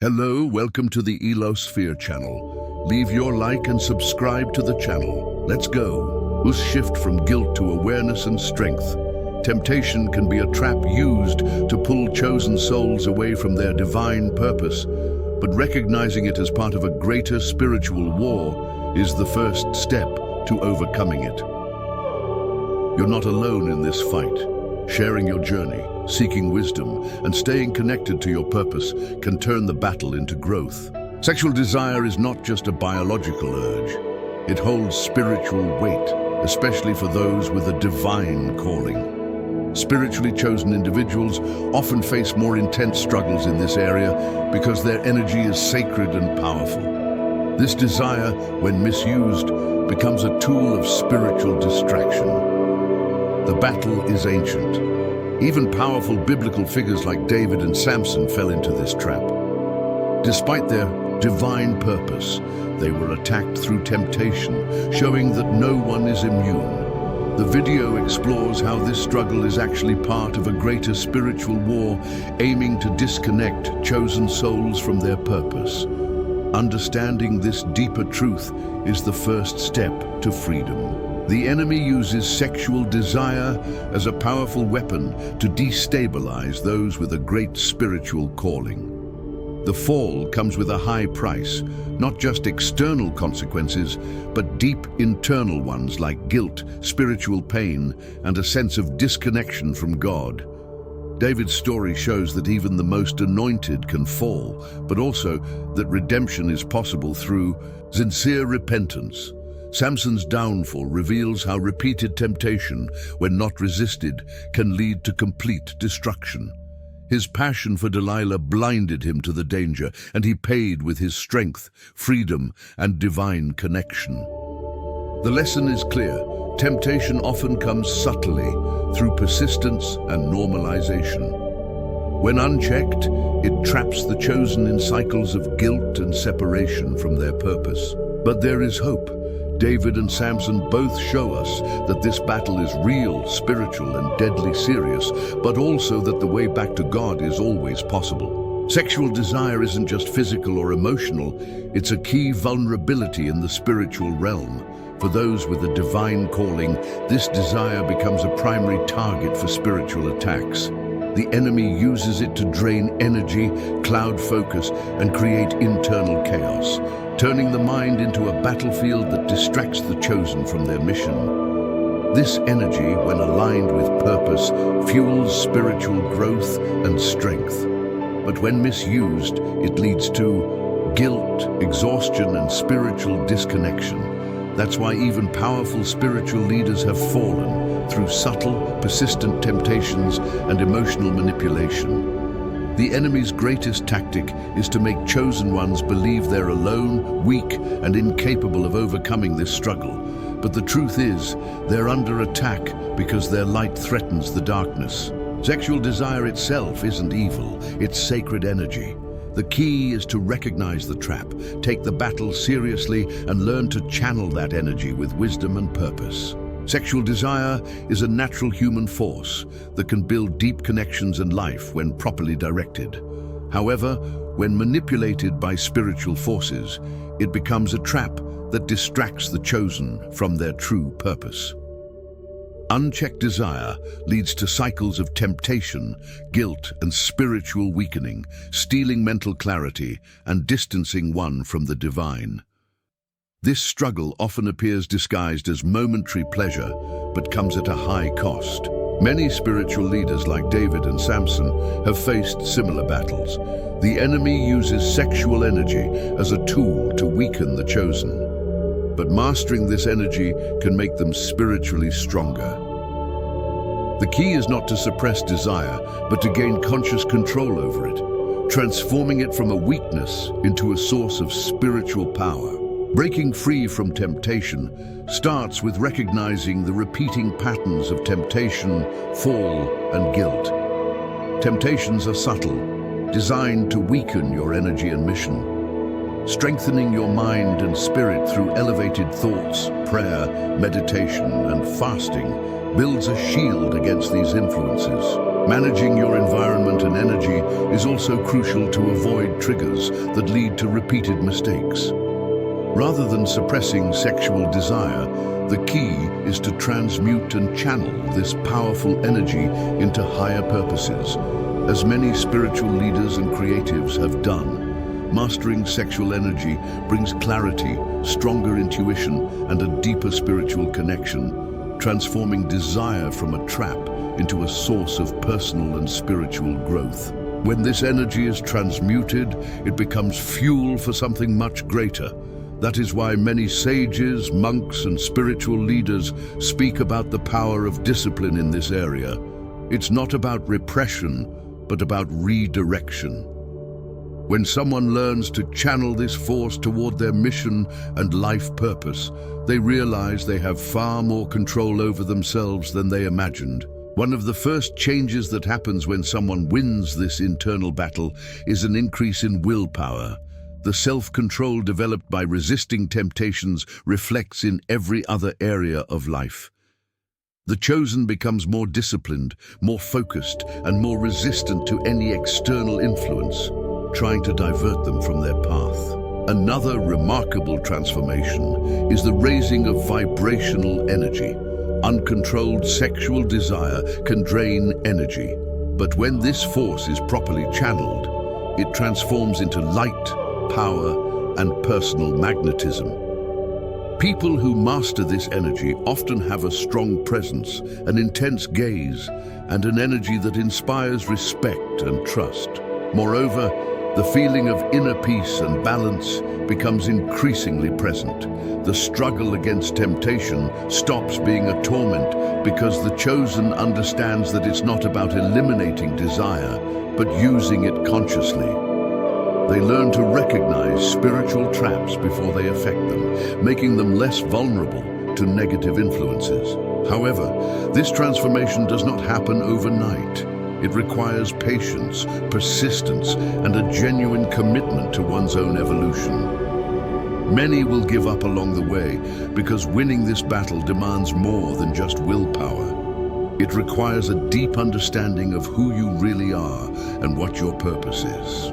Hello, welcome to the ELOSPHERE channel. Leave your like and subscribe to the channel. Let's go. Let's shift from guilt to awareness and strength. Temptation can be a trap used to pull chosen souls away from their divine purpose, but recognizing it as part of a greater spiritual war is the first step to overcoming it. You're not alone in this fight. Sharing your journey, seeking wisdom, and staying connected to your purpose can turn the battle into growth. Sexual desire is not just a biological urge. It holds spiritual weight, especially for those with a divine calling. Spiritually chosen individuals often face more intense struggles in this area because their energy is sacred and powerful. This desire, when misused, becomes a tool of spiritual distraction. The battle is ancient. Even powerful biblical figures like David and Samson fell into this trap. Despite their divine purpose, they were attacked through temptation, showing that no one is immune. The video explores how this struggle is actually part of a greater spiritual war aiming to disconnect chosen souls from their purpose. Understanding this deeper truth is the first step to freedom. The enemy uses sexual desire as a powerful weapon to destabilize those with a great spiritual calling. The fall comes with a high price, not just external consequences, but deep internal ones like guilt, spiritual pain, and a sense of disconnection from God. David's story shows that even the most anointed can fall, but also that redemption is possible through sincere repentance. Samson's downfall reveals how repeated temptation, when not resisted, can lead to complete destruction. His passion for Delilah blinded him to the danger, and he paid with his strength, freedom, and divine connection. The lesson is clear. Temptation often comes subtly, through persistence and normalization. When unchecked, it traps the chosen in cycles of guilt and separation from their purpose. But there is hope. David and Samson both show us that this battle is real, spiritual, and deadly serious, but also that the way back to God is always possible. Sexual desire isn't just physical or emotional, it's a key vulnerability in the spiritual realm. For those with a divine calling, this desire becomes a primary target for spiritual attacks. The enemy uses it to drain energy, cloud focus, and create internal chaos, turning the mind into a battlefield that distracts the chosen from their mission. This energy, when aligned with purpose, fuels spiritual growth and strength. But when misused, it leads to guilt, exhaustion, and spiritual disconnection. That's why even powerful spiritual leaders have fallen through subtle, persistent temptations and emotional manipulation. The enemy's greatest tactic is to make chosen ones believe they're alone, weak, and incapable of overcoming this struggle. But the truth is, they're under attack because their light threatens the darkness. Sexual desire itself isn't evil, it's sacred energy. The key is to recognize the trap, take the battle seriously, and learn to channel that energy with wisdom and purpose. Sexual desire is a natural human force that can build deep connections in life when properly directed. However, when manipulated by spiritual forces, it becomes a trap that distracts the chosen from their true purpose. Unchecked desire leads to cycles of temptation, guilt, and spiritual weakening, stealing mental clarity and distancing one from the divine. This struggle often appears disguised as momentary pleasure, but comes at a high cost. Many spiritual leaders like David and Samson have faced similar battles. The enemy uses sexual energy as a tool to weaken the chosen. But mastering this energy can make them spiritually stronger. The key is not to suppress desire, but to gain conscious control over it, transforming it from a weakness into a source of spiritual power. Breaking free from temptation starts with recognizing the repeating patterns of temptation, fall, and guilt. Temptations are subtle, designed to weaken your energy and mission. Strengthening your mind and spirit through elevated thoughts, prayer, meditation, and fasting builds a shield against these influences. Managing your environment and energy is also crucial to avoid triggers that lead to repeated mistakes. Rather than suppressing sexual desire, the key is to transmute and channel this powerful energy into higher purposes, as many spiritual leaders and creatives have done. Mastering sexual energy brings clarity, stronger intuition, and a deeper spiritual connection, transforming desire from a trap into a source of personal and spiritual growth. When this energy is transmuted, it becomes fuel for something much greater. That is why many sages, monks, and spiritual leaders speak about the power of discipline in this area. It's not about repression, but about redirection. When someone learns to channel this force toward their mission and life purpose, they realize they have far more control over themselves than they imagined. One of the first changes that happens when someone wins this internal battle is an increase in willpower. The self-control developed by resisting temptations reflects in every other area of life. The chosen becomes more disciplined, more focused, and more resistant to any external influence, trying to divert them from their path. Another remarkable transformation is the raising of vibrational energy. Uncontrolled sexual desire can drain energy, but when this force is properly channeled, it transforms into light, power, and personal magnetism. People who master this energy often have a strong presence, an intense gaze, and an energy that inspires respect and trust. Moreover, the feeling of inner peace and balance becomes increasingly present. The struggle against temptation stops being a torment because the chosen understands that it's not about eliminating desire, but using it consciously. They learn to recognize spiritual traps before they affect them, making them less vulnerable to negative influences. However, this transformation does not happen overnight. It requires patience, persistence, and a genuine commitment to one's own evolution. Many will give up along the way because winning this battle demands more than just willpower. It requires a deep understanding of who you really are and what your purpose is.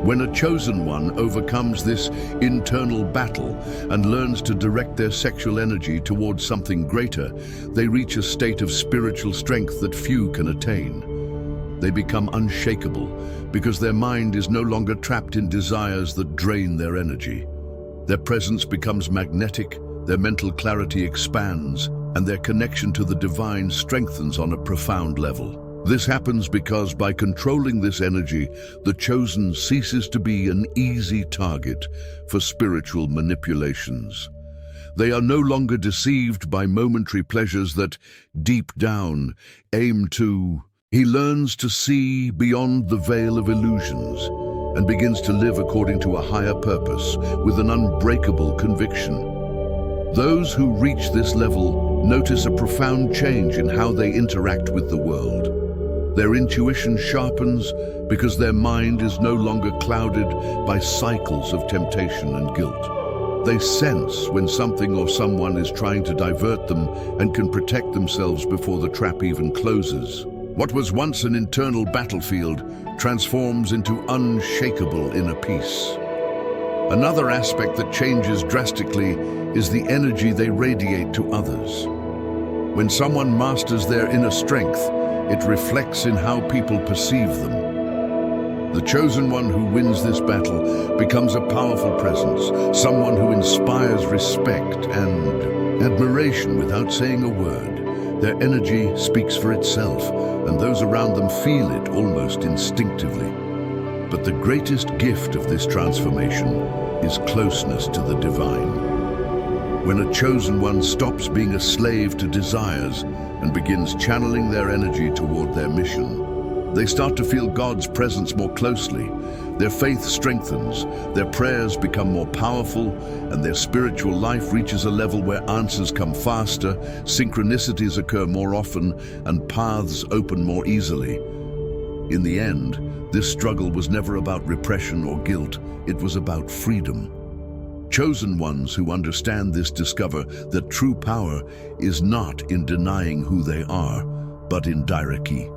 When a chosen one overcomes this internal battle and learns to direct their sexual energy towards something greater, they reach a state of spiritual strength that few can attain. They become unshakable because their mind is no longer trapped in desires that drain their energy. Their presence becomes magnetic, their mental clarity expands, and their connection to the divine strengthens on a profound level. This happens because by controlling this energy, the chosen ceases to be an easy target for spiritual manipulations. They are no longer deceived by momentary pleasures that, deep down, aim to... He learns to see beyond the veil of illusions and begins to live according to a higher purpose with an unbreakable conviction. Those who reach this level notice a profound change in how they interact with the world. Their intuition sharpens because their mind is no longer clouded by cycles of temptation and guilt. They sense when something or someone is trying to divert them and can protect themselves before the trap even closes. What was once an internal battlefield transforms into unshakable inner peace. Another aspect that changes drastically is the energy they radiate to others. When someone masters their inner strength, it reflects in how people perceive them. The chosen one who wins this battle becomes a powerful presence, someone who inspires respect and admiration without saying a word. Their energy speaks for itself, and those around them feel it almost instinctively. But the greatest gift of this transformation is closeness to the divine. When a chosen one stops being a slave to desires and begins channeling their energy toward their mission, they start to feel God's presence more closely. Their faith strengthens, their prayers become more powerful, and their spiritual life reaches a level where answers come faster, synchronicities occur more often, and paths open more easily. In the end, this struggle was never about repression or guilt, it was about freedom. Chosen ones who understand this discover that true power is not in denying who they are, but in directly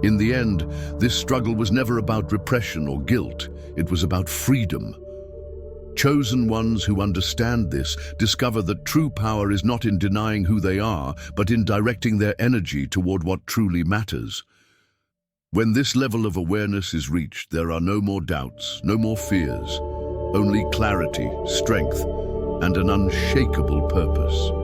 In the end, this struggle was never about repression or guilt. It was about freedom. Chosen ones who understand this discover that true power is not in denying who they are, but in directing their energy toward what truly matters. When this level of awareness is reached, there are no more doubts, no more fears, only clarity, strength, and an unshakable purpose.